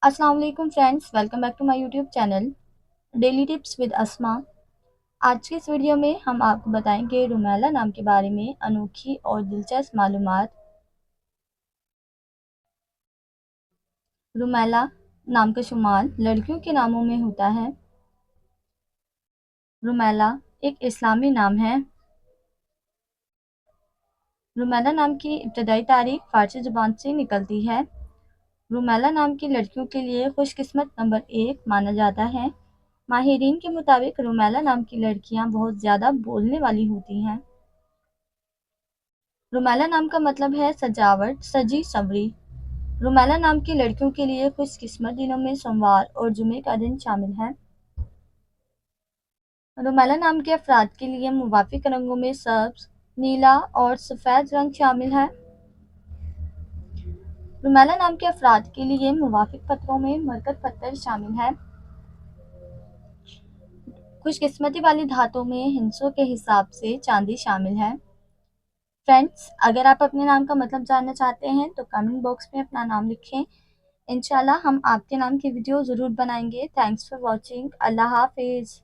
السلام علیکم friends, welcome back to my YouTube channel daily tips with Asma. آج کی اس ویڈیو میں ہم آپ کو بتائیں گے رومیلا نام کے بارے میں انوکھی اور دلچسپ معلومات۔ رومیلا نام کا شمار لڑکیوں کے ناموں میں ہوتا ہے۔ رومیلا ایک اسلامی نام ہے۔ رومیلا نام کی ابتدائی تاریخ فارسی زبان سے نکلتی ہے۔ رومیلا نام کی لڑکیوں کے لیے خوش قسمت نمبر 1 مانا جاتا ہے۔ ماہرین کے مطابق رومیلا نام کی لڑکیاں بہت زیادہ بولنے والی ہوتی ہیں۔ رومیلا نام کا مطلب ہے سجاوٹ، سجی سنوری۔ رومیلا نام کی لڑکیوں کے لیے خوش قسمت دنوں میں سوموار اور جمعے کا دن شامل ہے۔ رومیلا نام کے افراد کے لیے موافق رنگوں میں سبز، نیلا اور سفید رنگ شامل ہے۔ رومیلا نام کے افراد کے لیے موافق پتھروں میں مرکز پتھر شامل ہے۔ خوش قسمتی والی دھاتوں میں ہندسوں کے حساب سے چاندی شامل ہے۔ فرینڈس، اگر آپ اپنے نام کا مطلب جاننا چاہتے ہیں تو کمنٹ باکس میں اپنا نام لکھیں۔ انشاءاللہ ہم آپ کے نام کی ویڈیو ضرور بنائیں گے۔ Thanks for watching. اللہ حافظ۔